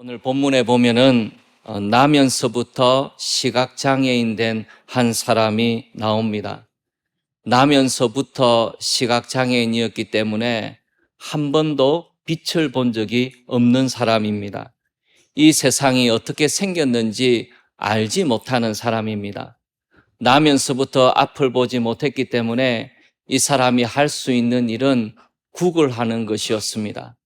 오늘 본문에 보면은 나면서부터 시각장애인 된 한 사람이 나옵니다. 나면서부터 시각장애인이었기 때문에 한 번도 빛을 본 적이 없는 사람입니다. 이 세상이 어떻게 생겼는지 알지 못하는 사람입니다. 나면서부터 앞을 보지 못했기 때문에 이 사람이 할 수 있는 일은 구걸하는 것이었습니다.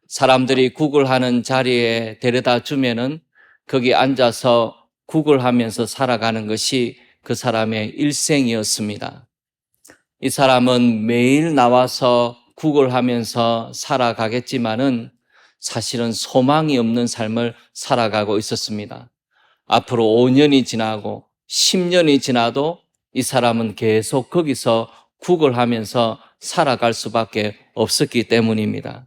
사람들이 구걸하는 자리에 데려다 주면은 거기 앉아서 구걸하면서 살아가는 것이 그 사람의 일생이었습니다. 이 사람은 매일 나와서 구걸하면서 살아가겠지만은 사실은 소망이 없는 삶을 살아가고 있었습니다. 앞으로 5년이 지나고 10년이 지나도 이 사람은 계속 거기서 구걸하면서 살아갈 수밖에 없었기 때문입니다.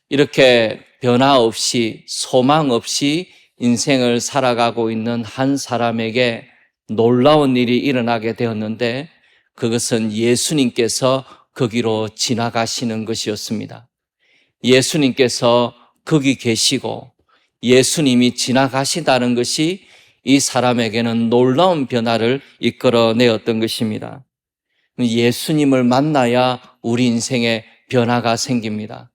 이렇게 변화 없이 소망 없이 인생을 살아가고 있는 한 사람에게 놀라운 일이 일어나게 되었는데 그것은 예수님께서 거기로 지나가시는 것이었습니다. 예수님께서 거기 계시고 예수님이 지나가시다는 것이 이 사람에게는 놀라운 변화를 이끌어내었던 것입니다. 예수님을 만나야 우리 인생에 변화가 생깁니다.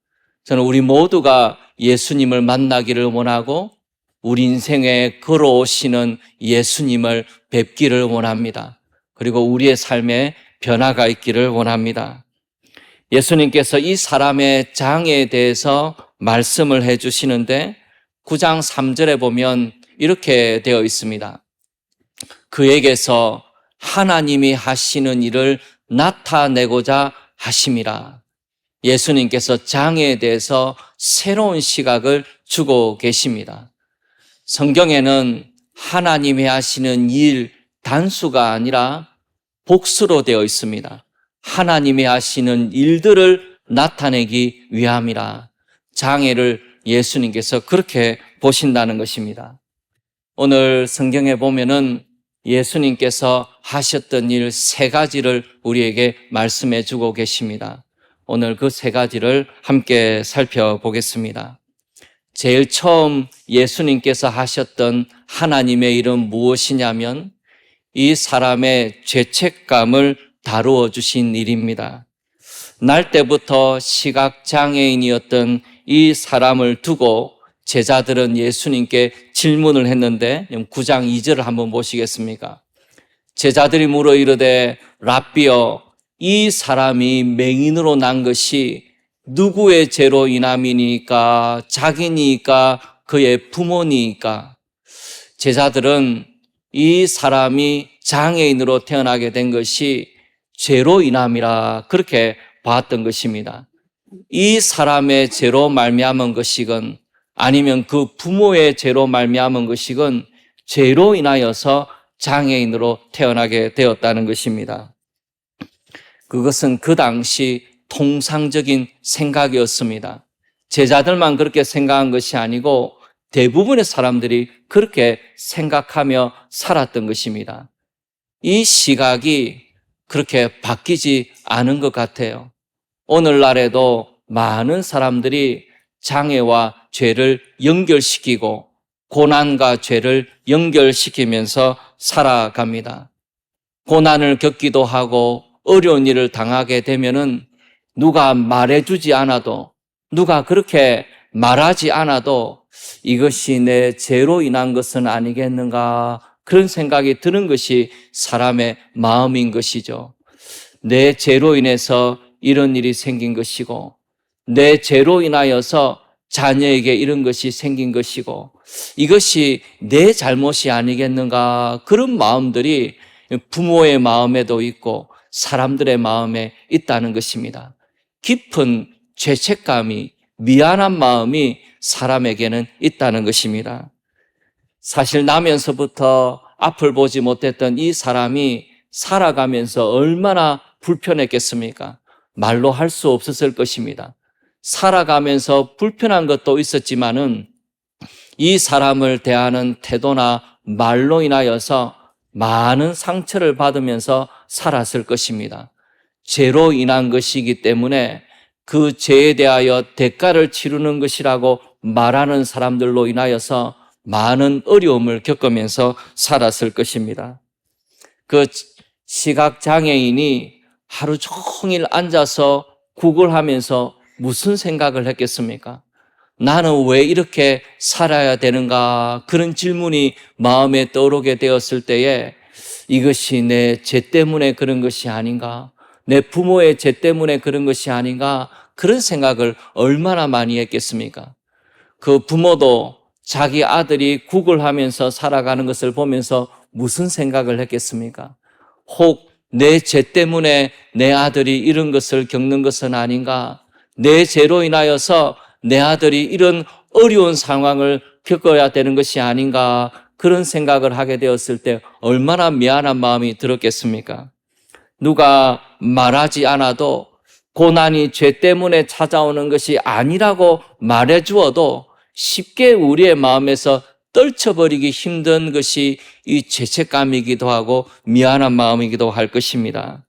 저는 우리 모두가 예수님을 만나기를 원하고 우리 인생에 걸어오시는 예수님을 뵙기를 원합니다. 그리고 우리의 삶에 변화가 있기를 원합니다. 예수님께서 이 사람의 장애에 대해서 말씀을 해주시는데 9장 3절에 보면 이렇게 되어 있습니다. 그에게서 하나님이 하시는 일을 나타내고자 하심이라. 예수님께서 장애에 대해서 새로운 시각을 주고 계십니다. 성경에는 하나님이 하시는 일 단수가 아니라 복수로 되어 있습니다. 하나님이 하시는 일들을 나타내기 위함이라. 장애를 예수님께서 그렇게 보신다는 것입니다. 오늘 성경에 보면은 예수님께서 하셨던 일 3가지를 우리에게 말씀해 주고 계십니다. 오늘 그 3가지를 함께 살펴보겠습니다. 제일 처음 예수님께서 하셨던 하나님의 일은 무엇이냐면 이 사람의 죄책감을 다루어 주신 일입니다. 날 때부터 시각장애인이었던 이 사람을 두고 제자들은 예수님께 질문을 했는데 9장 2절을 한번 보시겠습니까? 제자들이 물어 이르되 랍비여 이 사람이 맹인으로 난 것이 누구의 죄로 인함이니까 자기니까 그의 부모니까. 제자들은 이 사람이 장애인으로 태어나게 된 것이 죄로 인함이라 그렇게 봤던 것입니다. 이 사람의 죄로 말미암은 것이건 아니면 그 부모의 죄로 말미암은 것이건 죄로 인하여서 장애인으로 태어나게 되었다는 것입니다. 그것은 그 당시 통상적인 생각이었습니다. 제자들만 그렇게 생각한 것이 아니고 대부분의 사람들이 그렇게 생각하며 살았던 것입니다. 이 시각이 그렇게 바뀌지 않은 것 같아요. 오늘날에도 많은 사람들이 장애와 죄를 연결시키고 고난과 죄를 연결시키면서 살아갑니다. 고난을 겪기도 하고 어려운 일을 당하게 되면은 누가 말해주지 않아도 누가 그렇게 말하지 않아도 이것이 내 죄로 인한 것은 아니겠는가 그런 생각이 드는 것이 사람의 마음인 것이죠. 내 죄로 인해서 이런 일이 생긴 것이고 내 죄로 인하여서 자녀에게 이런 것이 생긴 것이고 이것이 내 잘못이 아니겠는가 그런 마음들이 부모의 마음에도 있고 사람들의 마음에 있다는 것입니다. 깊은 죄책감이 미안한 마음이 사람에게는 있다는 것입니다. 사실 나면서부터 앞을 보지 못했던 이 사람이 살아가면서 얼마나 불편했겠습니까? 말로 할 수 없었을 것입니다. 살아가면서 불편한 것도 있었지만은 이 사람을 대하는 태도나 말로 인하여서 많은 상처를 받으면서 살았을 것입니다. 죄로 인한 것이기 때문에 그 죄에 대하여 대가를 치르는 것이라고 말하는 사람들로 인하여서 많은 어려움을 겪으면서 살았을 것입니다. 그 시각장애인이 하루 종일 앉아서 구걸하면서 무슨 생각을 했겠습니까? 나는 왜 이렇게 살아야 되는가? 그런 질문이 마음에 떠오르게 되었을 때에 이것이 내 죄 때문에 그런 것이 아닌가? 내 부모의 죄 때문에 그런 것이 아닌가? 그런 생각을 얼마나 많이 했겠습니까? 그 부모도 자기 아들이 구걸하면서 살아가는 것을 보면서 무슨 생각을 했겠습니까? 혹 내 죄 때문에 내 아들이 이런 것을 겪는 것은 아닌가? 내 죄로 인하여서 내 아들이 이런 어려운 상황을 겪어야 되는 것이 아닌가? 그런 생각을 하게 되었을 때 얼마나 미안한 마음이 들었겠습니까? 누가 말하지 않아도 고난이 죄 때문에 찾아오는 것이 아니라고 말해 주어도 쉽게 우리의 마음에서 떨쳐버리기 힘든 것이 이 죄책감이기도 하고 미안한 마음이기도 할 것입니다.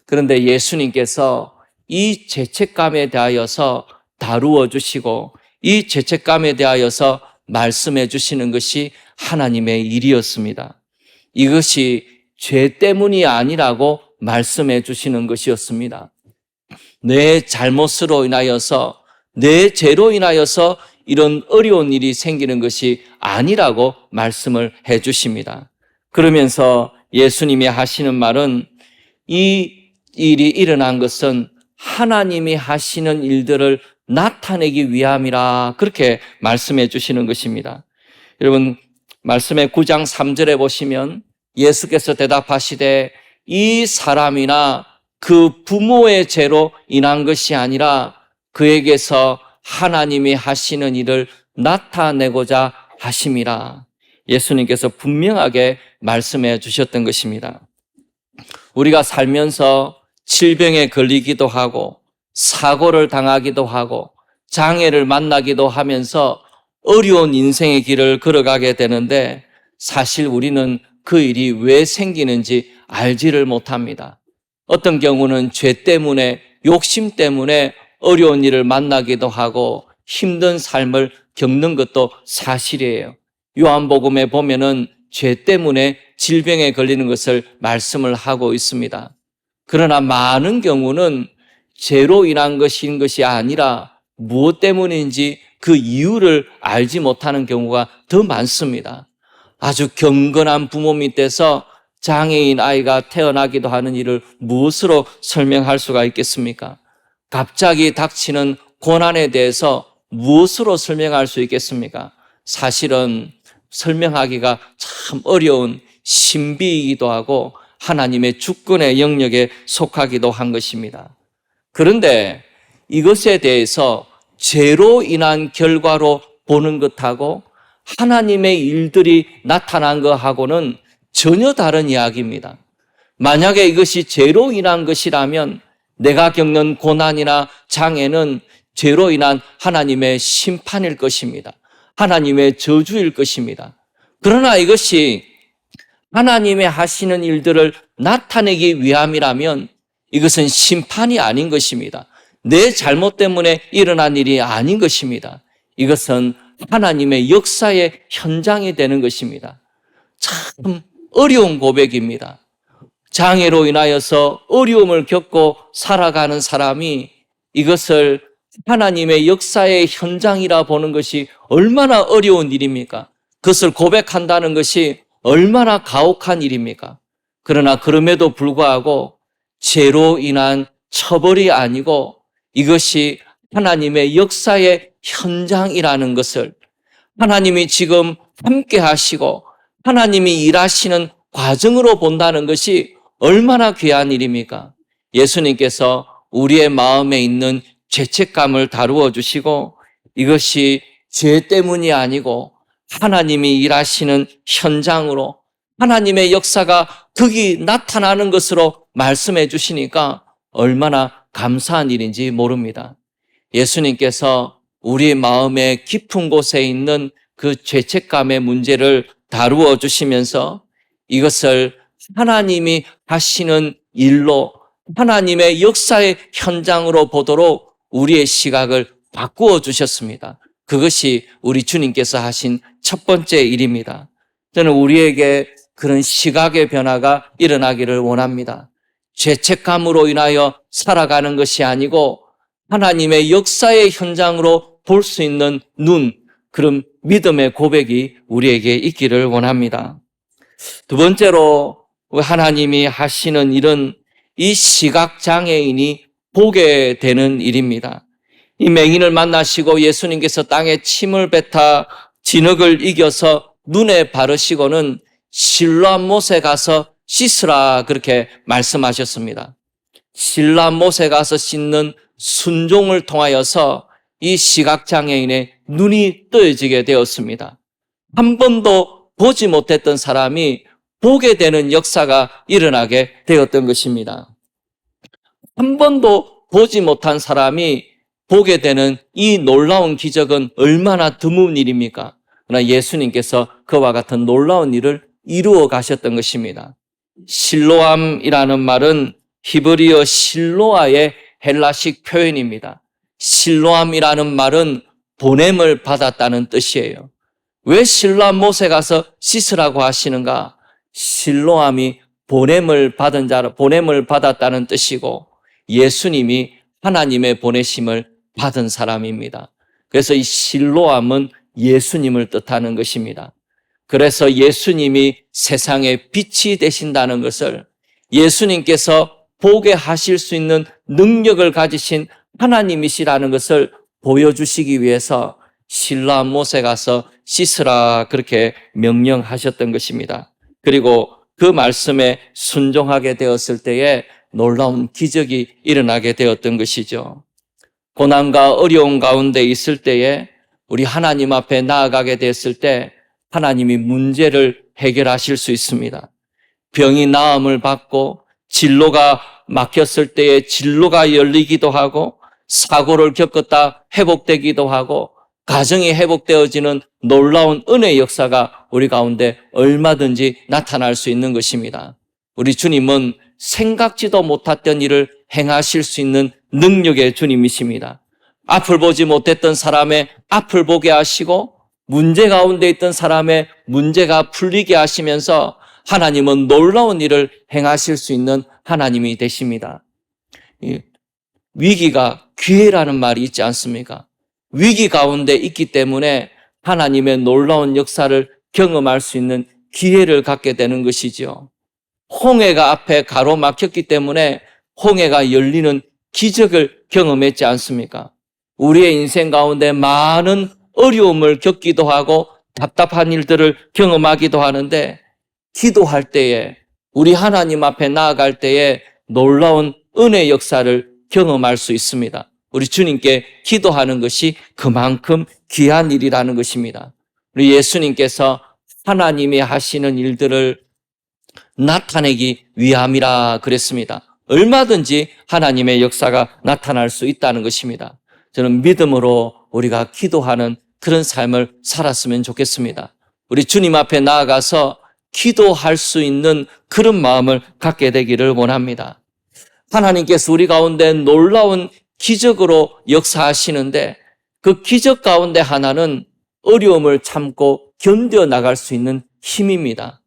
그런데 예수님께서 이 죄책감에 대하여서 다루어 주시고 이 죄책감에 대하여서 말씀해 주시는 것이 하나님의 일이었습니다. 이것이 죄 때문이 아니라고 말씀해 주시는 것이었습니다. 내 잘못으로 인하여서 내 죄로 인하여서 이런 어려운 일이 생기는 것이 아니라고 말씀을 해 주십니다. 그러면서 예수님이 하시는 말은 이 일이 일어난 것은 하나님이 하시는 일들을 나타내기 위함이라 그렇게 말씀해 주시는 것입니다. 여러분 말씀의 9장 3절에 보시면 예수께서 대답하시되 이 사람이나 그 부모의 죄로 인한 것이 아니라 그에게서 하나님이 하시는 일을 나타내고자 하심이라. 예수님께서 분명하게 말씀해 주셨던 것입니다. 우리가 살면서 질병에 걸리기도 하고 사고를 당하기도 하고 장애를 만나기도 하면서 어려운 인생의 길을 걸어가게 되는데 사실 우리는 그 일이 왜 생기는지 알지를 못합니다. 어떤 경우는 죄 때문에 욕심 때문에 어려운 일을 만나기도 하고 힘든 삶을 겪는 것도 사실이에요. 요한복음에 보면은 죄 때문에 질병에 걸리는 것을 말씀을 하고 있습니다. 그러나 많은 경우는 죄로 인한 것인 것이 아니라 무엇 때문인지 그 이유를 알지 못하는 경우가 더 많습니다. 아주 경건한 부모 밑에서 장애인 아이가 태어나기도 하는 일을 무엇으로 설명할 수가 있겠습니까? 갑자기 닥치는 고난에 대해서 무엇으로 설명할 수 있겠습니까? 사실은 설명하기가 참 어려운 신비이기도 하고 하나님의 주권의 영역에 속하기도 한 것입니다. 그런데 이것에 대해서 죄로 인한 결과로 보는 것하고 하나님의 일들이 나타난 것하고는 전혀 다른 이야기입니다. 만약에 이것이 죄로 인한 것이라면 내가 겪는 고난이나 장애는 죄로 인한 하나님의 심판일 것입니다. 하나님의 저주일 것입니다. 그러나 이것이 하나님의 하시는 일들을 나타내기 위함이라면 이것은 심판이 아닌 것입니다. 내 잘못 때문에 일어난 일이 아닌 것입니다. 이것은 하나님의 역사의 현장이 되는 것입니다. 참 어려운 고백입니다. 장애로 인하여서 어려움을 겪고 살아가는 사람이 이것을 하나님의 역사의 현장이라 보는 것이 얼마나 어려운 일입니까? 그것을 고백한다는 것이 얼마나 가혹한 일입니까? 그러나 그럼에도 불구하고 죄로 인한 처벌이 아니고 이것이 하나님의 역사의 현장이라는 것을 하나님이 지금 함께 하시고 하나님이 일하시는 과정으로 본다는 것이 얼마나 귀한 일입니까? 예수님께서 우리의 마음에 있는 죄책감을 다루어 주시고 이것이 죄 때문이 아니고 하나님이 일하시는 현장으로 하나님의 역사가 거기 나타나는 것으로 말씀해 주시니까 얼마나 감사한 일인지 모릅니다. 예수님께서 우리 마음의 깊은 곳에 있는 그 죄책감의 문제를 다루어 주시면서 이것을 하나님이 하시는 일로 하나님의 역사의 현장으로 보도록 우리의 시각을 바꾸어 주셨습니다. 그것이 우리 주님께서 하신 첫 번째 일입니다. 저는 우리에게 그런 시각의 변화가 일어나기를 원합니다. 죄책감으로 인하여 살아가는 것이 아니고 하나님의 역사의 현장으로 볼 수 있는 눈, 그런 믿음의 고백이 우리에게 있기를 원합니다. 두 번째로 하나님이 하시는 일은 이 시각장애인이 보게 되는 일입니다. 이 맹인을 만나시고 예수님께서 땅에 침을 뱉어 진흙을 이겨서 눈에 바르시고는 실로암 못에 가서 씻으라 그렇게 말씀하셨습니다. 실로암 못에 가서 씻는 순종을 통하여서 이 시각장애인의 눈이 뜨여지게 되었습니다. 한 번도 보지 못했던 사람이 보게 되는 역사가 일어나게 되었던 것입니다. 한 번도 보지 못한 사람이 보게 되는 이 놀라운 기적은 얼마나 드문 일입니까? 그러나 예수님께서 그와 같은 놀라운 일을 이루어 가셨던 것입니다. 실로암이라는 말은 히브리어 실로아의 헬라식 표현입니다. 실로암이라는 말은 보냄을 받았다는 뜻이에요. 왜 실로암 못에 가서 씻으라고 하시는가? 실로암이 보냄을 받았다는 뜻이고 예수님이 하나님의 보내심을 받은 사람입니다. 그래서 이 실로암은 예수님을 뜻하는 것입니다. 그래서 예수님이 세상의 빛이 되신다는 것을, 예수님께서 보게 하실 수 있는 능력을 가지신 하나님이시라는 것을 보여주시기 위해서 실로암 못에 가서 씻으라 그렇게 명령하셨던 것입니다. 그리고 그 말씀에 순종하게 되었을 때에 놀라운 기적이 일어나게 되었던 것이죠. 고난과 어려운 가운데 있을 때에 우리 하나님 앞에 나아가게 됐을 때 하나님이 문제를 해결하실 수 있습니다. 병이 나음을 받고 진로가 막혔을 때에 진로가 열리기도 하고 사고를 겪었다 회복되기도 하고 가정이 회복되어지는 놀라운 은혜의 역사가 우리 가운데 얼마든지 나타날 수 있는 것입니다. 우리 주님은 생각지도 못했던 일을 행하실 수 있는 능력의 주님이십니다. 앞을 보지 못했던 사람의 앞을 보게 하시고 문제 가운데 있던 사람의 문제가 풀리게 하시면서 하나님은 놀라운 일을 행하실 수 있는 하나님이 되십니다. 위기가 기회라는 말이 있지 않습니까? 위기 가운데 있기 때문에 하나님의 놀라운 역사를 경험할 수 있는 기회를 갖게 되는 것이죠. 홍해가 앞에 가로막혔기 때문에 홍해가 열리는 기적을 경험했지 않습니까? 우리의 인생 가운데 많은 어려움을 겪기도 하고 답답한 일들을 경험하기도 하는데 기도할 때에, 우리 하나님 앞에 나아갈 때에 놀라운 은혜의 역사를 경험할 수 있습니다. 우리 주님께 기도하는 것이 그만큼 귀한 일이라는 것입니다. 우리 예수님께서 하나님이 하시는 일들을 나타내기 위함이라 그랬습니다. 얼마든지 하나님의 역사가 나타날 수 있다는 것입니다. 저는 믿음으로 우리가 기도하는 그런 삶을 살았으면 좋겠습니다. 우리 주님 앞에 나아가서 기도할 수 있는 그런 마음을 갖게 되기를 원합니다. 하나님께서 우리 가운데 놀라운 기적으로 역사하시는데 그 기적 가운데 하나는 어려움을 참고 견뎌나갈 수 있는 힘입니다.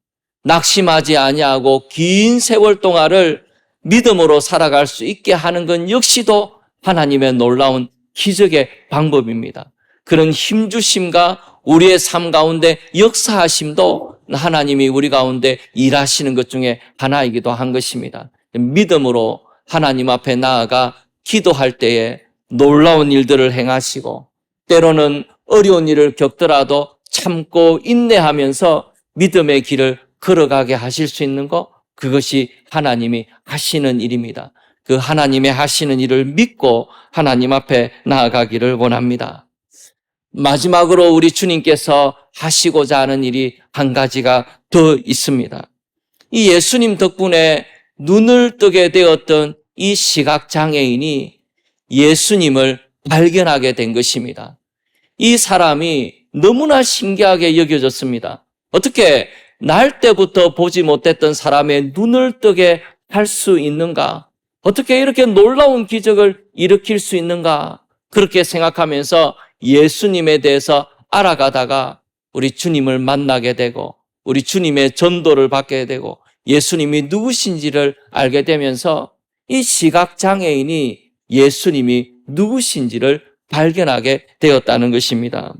낙심하지 아니하고 긴 세월 동안을 믿음으로 살아갈 수 있게 하는 건 역시도 하나님의 놀라운 기적의 방법입니다. 그런 힘주심과 우리의 삶 가운데 역사하심도 하나님이 우리 가운데 일하시는 것 중에 하나이기도 한 것입니다. 믿음으로 하나님 앞에 나아가 기도할 때에 놀라운 일들을 행하시고 때로는 어려운 일을 겪더라도 참고 인내하면서 믿음의 길을 걸어가게 하실 수 있는 것, 그것이 하나님이 하시는 일입니다. 그 하나님의 하시는 일을 믿고 하나님 앞에 나아가기를 원합니다. 마지막으로 우리 주님께서 하시고자 하는 일이 한 가지가 더 있습니다. 이 예수님 덕분에 눈을 뜨게 되었던 이 시각장애인이 예수님을 발견하게 된 것입니다. 이 사람이 너무나 신기하게 여겨졌습니다. 어떻게 날 때부터 보지 못했던 사람의 눈을 뜨게 할 수 있는가? 어떻게 이렇게 놀라운 기적을 일으킬 수 있는가? 그렇게 생각하면서 예수님에 대해서 알아가다가 우리 주님을 만나게 되고 우리 주님의 전도를 받게 되고 예수님이 누구신지를 알게 되면서 이 시각장애인이 예수님이 누구신지를 발견하게 되었다는 것입니다.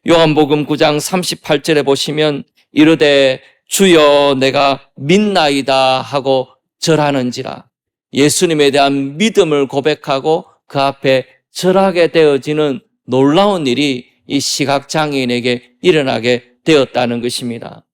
요한복음 9장 38절에 보시면 이르되 주여 내가 믿나이다 하고 절하는지라. 예수님에 대한 믿음을 고백하고 그 앞에 절하게 되어지는 놀라운 일이 이 시각장애인에게 일어나게 되었다는 것입니다.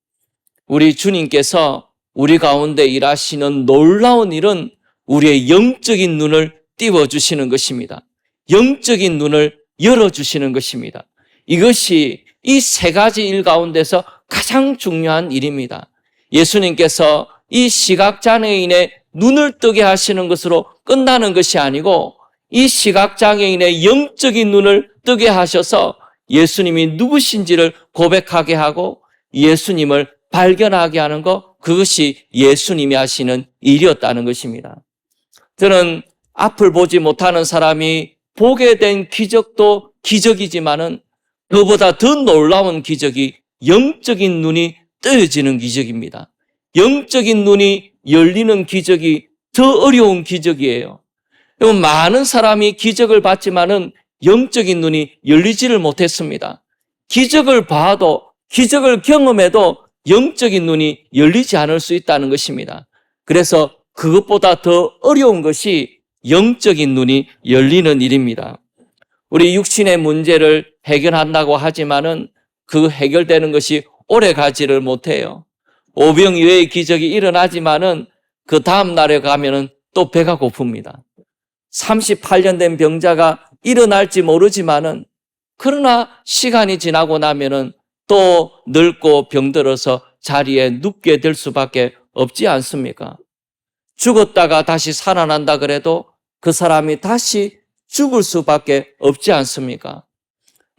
우리 주님께서 우리 가운데 일하시는 놀라운 일은 우리의 영적인 눈을 띄워주시는 것입니다. 영적인 눈을 열어주시는 것입니다. 이것이 이 세 가지 일 가운데서 가장 중요한 일입니다. 예수님께서 이 시각장애인의 눈을 뜨게 하시는 것으로 끝나는 것이 아니고 이 시각장애인의 영적인 눈을 뜨게 하셔서 예수님이 누구신지를 고백하게 하고 예수님을 발견하게 하는 것, 그것이 예수님이 하시는 일이었다는 것입니다. 저는 앞을 보지 못하는 사람이 보게 된 기적도 기적이지만은 그보다 더 놀라운 기적이 영적인 눈이 뜨여지는 기적입니다. 영적인 눈이 열리는 기적이 더 어려운 기적이에요. 많은 사람이 기적을 봤지만은 영적인 눈이 열리지를 못했습니다. 기적을 봐도, 기적을 경험해도 영적인 눈이 열리지 않을 수 있다는 것입니다. 그래서 그것보다 더 어려운 것이 영적인 눈이 열리는 일입니다. 우리 육신의 문제를 해결한다고 하지만은 그 해결되는 것이 오래 가지를 못해요. 오병이어의 기적이 일어나지만은 그 다음 날에 가면은 또 배가 고픕니다. 38년 된 병자가 일어날지 모르지만은 그러나 시간이 지나고 나면은 또 늙고 병들어서 자리에 눕게 될 수밖에 없지 않습니까? 죽었다가 다시 살아난다 그래도 그 사람이 다시 죽을 수밖에 없지 않습니까?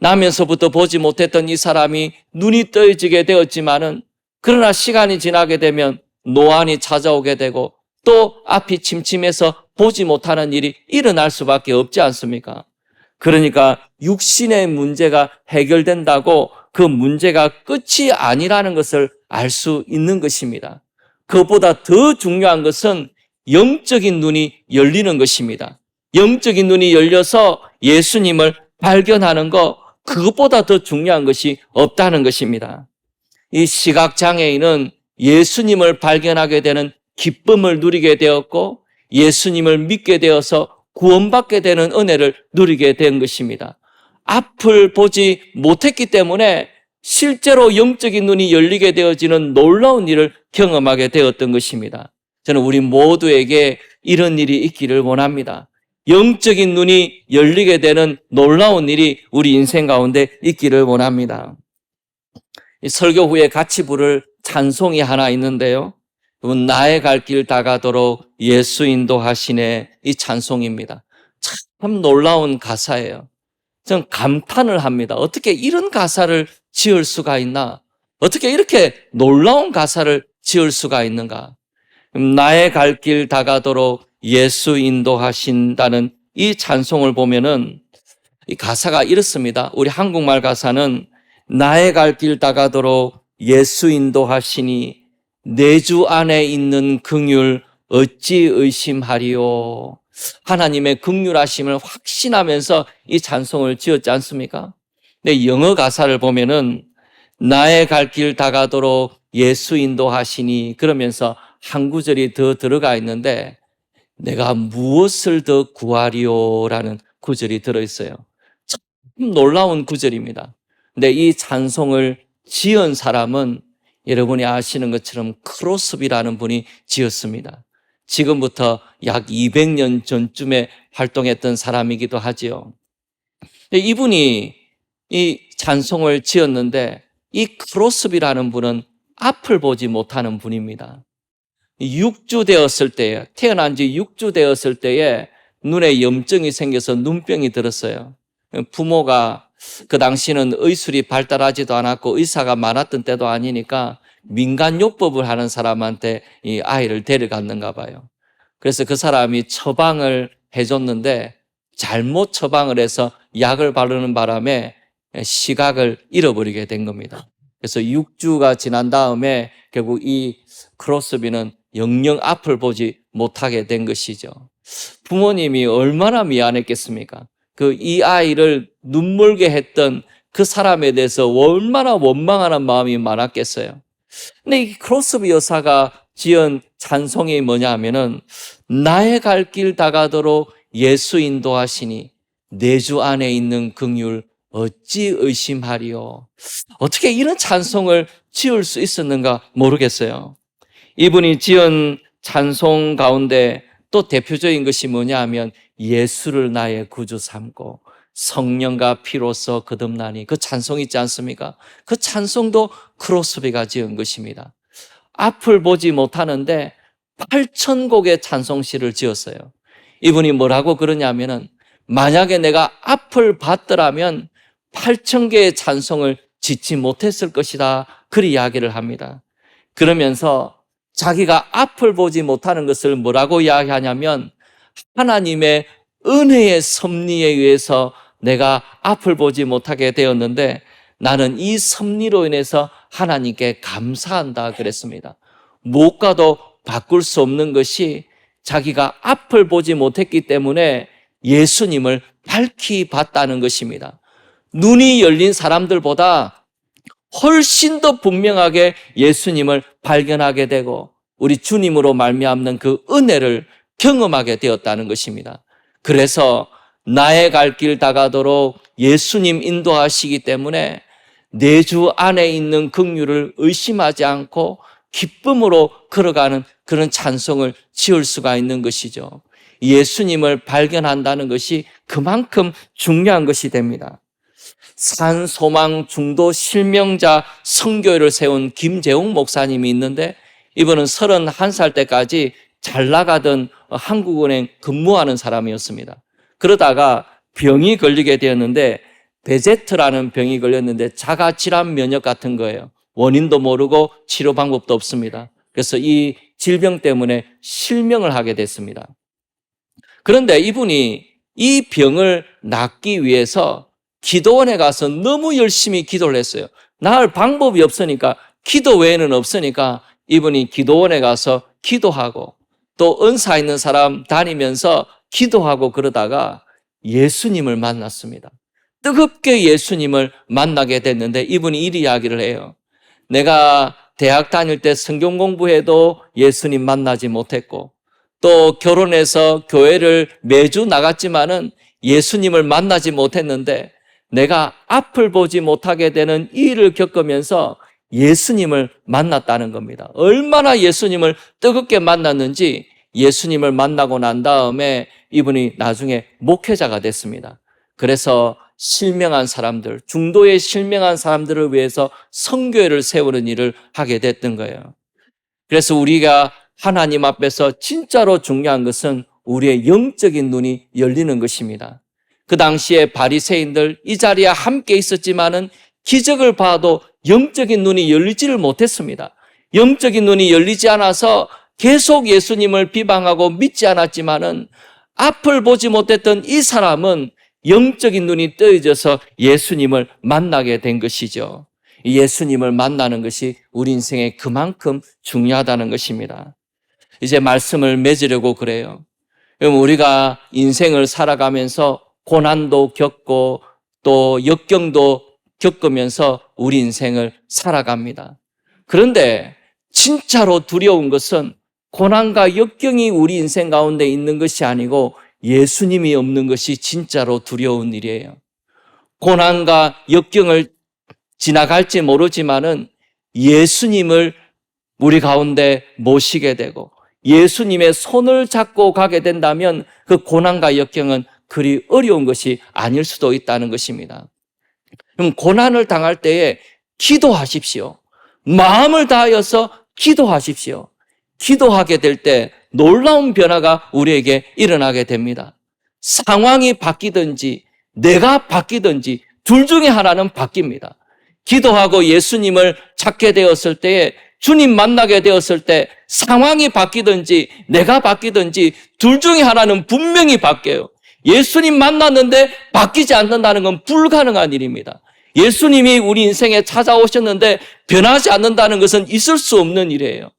나면서부터 보지 못했던 이 사람이 눈이 떠지게 되었지만은 그러나 시간이 지나게 되면 노안이 찾아오게 되고 또 앞이 침침해서 보지 못하는 일이 일어날 수밖에 없지 않습니까? 그러니까 육신의 문제가 해결된다고 그 문제가 끝이 아니라는 것을 알 수 있는 것입니다. 그것보다 더 중요한 것은 영적인 눈이 열리는 것입니다. 영적인 눈이 열려서 예수님을 발견하는 것, 그것보다 더 중요한 것이 없다는 것입니다. 이 시각장애인은 예수님을 발견하게 되는 기쁨을 누리게 되었고 예수님을 믿게 되어서 구원받게 되는 은혜를 누리게 된 것입니다. 앞을 보지 못했기 때문에 실제로 영적인 눈이 열리게 되어지는 놀라운 일을 경험하게 되었던 것입니다. 저는 우리 모두에게 이런 일이 있기를 원합니다. 영적인 눈이 열리게 되는 놀라운 일이 우리 인생 가운데 있기를 원합니다. 이 설교 후에 같이 부를 찬송이 하나 있는데요. 나의 갈 길 다가도록 예수 인도하시네, 이 찬송입니다. 참 놀라운 가사예요. 전 감탄을 합니다. 어떻게 이런 가사를 지을 수가 있나? 어떻게 이렇게 놀라운 가사를 지을 수가 있는가? 나의 갈 길 다가도록 예수 인도하신다는 이 찬송을 보면은 이 가사가 이렇습니다. 우리 한국말 가사는 나의 갈 길 다가도록 예수 인도하시니 내 주 안에 있는 긍휼 어찌 의심하리요. 하나님의 긍휼하심을 확신하면서 이 찬송을 지었지 않습니까? 근데 영어 가사를 보면은 나의 갈 길 다가도록 예수 인도하시니 그러면서 한 구절이 더 들어가 있는데 내가 무엇을 더 구하리요라는 구절이 들어있어요. 참 놀라운 구절입니다. 근데 이 찬송을 지은 사람은 여러분이 아시는 것처럼 크로스비라는 분이 지었습니다. 지금부터 약 200년 전쯤에 활동했던 사람이기도 하지요. 이분이 이 찬송을 지었는데 이 크로스비라는 분은 앞을 보지 못하는 분입니다. 6주 되었을 때에, 태어난 지 6주 되었을 때에 눈에 염증이 생겨서 눈병이 들었어요. 부모가 그 당시는 의술이 발달하지도 않았고 의사가 많았던 때도 아니니까 민간요법을 하는 사람한테 이 아이를 데려갔는가 봐요. 그래서 그 사람이 처방을 해줬는데 잘못 처방을 해서 약을 바르는 바람에 시각을 잃어버리게 된 겁니다. 그래서 6주가 지난 다음에 결국 이 크로스비는 영영 앞을 보지 못하게 된 것이죠. 부모님이 얼마나 미안했겠습니까? 이 아이를 눈물게 했던 그 사람에 대해서 얼마나 원망하는 마음이 많았겠어요. 근데 이 크로스비 여사가 지은 찬송이 뭐냐 하면은, 나의 갈 길 다가도록 예수 인도하시니 내 주 안에 있는 긍휼 어찌 의심하리요. 어떻게 이런 찬송을 지을 수 있었는가 모르겠어요. 이분이 지은 찬송 가운데 또 대표적인 것이 뭐냐 하면, 예수를 나의 구주 삼고 성령과 피로써 거듭나니, 그 찬송 있지 않습니까? 그 찬송도 크로스비가 지은 것입니다. 앞을 보지 못하는데 8,000곡의 찬송시를 지었어요. 이분이 뭐라고 그러냐면은, 만약에 내가 앞을 봤더라면 8,000개의 찬송을 짓지 못했을 것이다, 그리 이야기를 합니다. 그러면서 자기가 앞을 보지 못하는 것을 뭐라고 이야기하냐면, 하나님의 은혜의 섭리에 의해서 내가 앞을 보지 못하게 되었는데 나는 이 섭리로 인해서 하나님께 감사한다 그랬습니다. 무엇과도 바꿀 수 없는 것이, 자기가 앞을 보지 못했기 때문에 예수님을 밝히 봤다는 것입니다. 눈이 열린 사람들보다 훨씬 더 분명하게 예수님을 발견하게 되고 우리 주님으로 말미암는 그 은혜를 경험하게 되었다는 것입니다. 그래서 나의 갈 길 다가도록 예수님 인도하시기 때문에 내 주 안에 있는 긍휼을 의심하지 않고 기쁨으로 걸어가는 그런 찬송을 지을 수가 있는 것이죠. 예수님을 발견한다는 것이 그만큼 중요한 것이 됩니다. 산소망 중도 실명자 선교회를 세운 김재웅 목사님이 있는데, 이분은 31살 때까지 잘 나가던 한국은행 근무하는 사람이었습니다. 그러다가 병이 걸리게 되었는데, 베제트라는 병이 걸렸는데 자가질환 면역 같은 거예요. 원인도 모르고 치료 방법도 없습니다. 그래서 이 질병 때문에 실명을 하게 됐습니다. 그런데 이분이 이 병을 낫기 위해서 기도원에 가서 너무 열심히 기도를 했어요. 나을 방법이 없으니까, 기도 외에는 없으니까 이분이 기도원에 가서 기도하고 또 은사 있는 사람 다니면서 기도하고 그러다가 예수님을 만났습니다. 뜨겁게 예수님을 만나게 됐는데, 이분이 이리 이야기를 해요. 내가 대학 다닐 때 성경 공부해도 예수님 만나지 못했고, 또 결혼해서 교회를 매주 나갔지만은 예수님을 만나지 못했는데, 내가 앞을 보지 못하게 되는 이 일을 겪으면서 예수님을 만났다는 겁니다. 얼마나 예수님을 뜨겁게 만났는지, 예수님을 만나고 난 다음에 이분이 나중에 목회자가 됐습니다. 그래서 실명한 사람들, 중도에 실명한 사람들을 위해서 선교회를 세우는 일을 하게 됐던 거예요. 그래서 우리가 하나님 앞에서 진짜로 중요한 것은 우리의 영적인 눈이 열리는 것입니다. 그 당시에 바리새인들 이 자리에 함께 있었지만은 기적을 봐도 영적인 눈이 열리지를 못했습니다. 영적인 눈이 열리지 않아서 계속 예수님을 비방하고 믿지 않았지만은, 앞을 보지 못했던 이 사람은 영적인 눈이 뜨여져서 예수님을 만나게 된 것이죠. 예수님을 만나는 것이 우리 인생에 그만큼 중요하다는 것입니다. 이제 말씀을 맺으려고 그래요. 그럼 우리가 인생을 살아가면서 고난도 겪고 또 역경도 겪으면서 우리 인생을 살아갑니다. 그런데 진짜로 두려운 것은 고난과 역경이 우리 인생 가운데 있는 것이 아니고 예수님이 없는 것이 진짜로 두려운 일이에요. 고난과 역경을 지나갈지 모르지만은 예수님을 우리 가운데 모시게 되고 예수님의 손을 잡고 가게 된다면 그 고난과 역경은 그리 어려운 것이 아닐 수도 있다는 것입니다. 그럼 고난을 당할 때에 기도하십시오. 마음을 다하여서 기도하십시오. 기도하게 될 때 놀라운 변화가 우리에게 일어나게 됩니다. 상황이 바뀌든지 내가 바뀌든지 둘 중에 하나는 바뀝니다. 기도하고 예수님을 찾게 되었을 때에, 주님 만나게 되었을 때 상황이 바뀌든지 내가 바뀌든지 둘 중에 하나는 분명히 바뀌어요. 예수님 만났는데 바뀌지 않는다는 건 불가능한 일입니다. 예수님이 우리 인생에 찾아오셨는데 변하지 않는다는 것은 있을 수 없는 일이에요.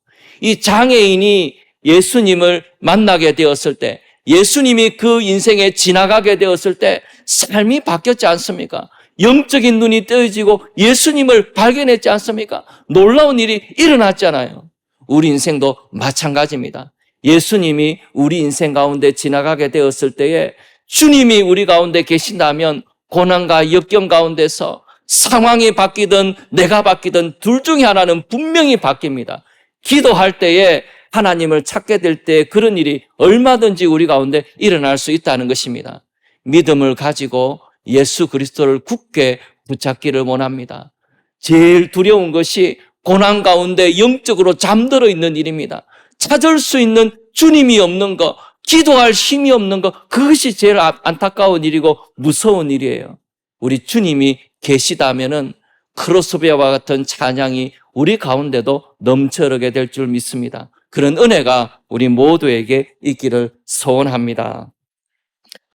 이 장애인이 예수님을 만나게 되었을 때, 예수님이 그 인생에 지나가게 되었을 때 삶이 바뀌었지 않습니까? 영적인 눈이 뜨여지고 예수님을 발견했지 않습니까? 놀라운 일이 일어났잖아요. 우리 인생도 마찬가지입니다. 예수님이 우리 인생 가운데 지나가게 되었을 때에 주님이 우리 가운데 계신다면 고난과 역경 가운데서 상황이 바뀌든 내가 바뀌든 둘 중에 하나는 분명히 바뀝니다. 기도할 때에 하나님을 찾게 될 때 그런 일이 얼마든지 우리 가운데 일어날 수 있다는 것입니다. 믿음을 가지고 예수 그리스도를 굳게 붙잡기를 원합니다. 제일 두려운 것이 고난 가운데 영적으로 잠들어 있는 일입니다. 찾을 수 있는 주님이 없는 것, 기도할 힘이 없는 것, 그것이 제일 안타까운 일이고 무서운 일이에요. 우리 주님이 계시다면은 크로스베와 같은 찬양이 우리 가운데도 넘쳐나게 될 줄 믿습니다. 그런 은혜가 우리 모두에게 있기를 소원합니다.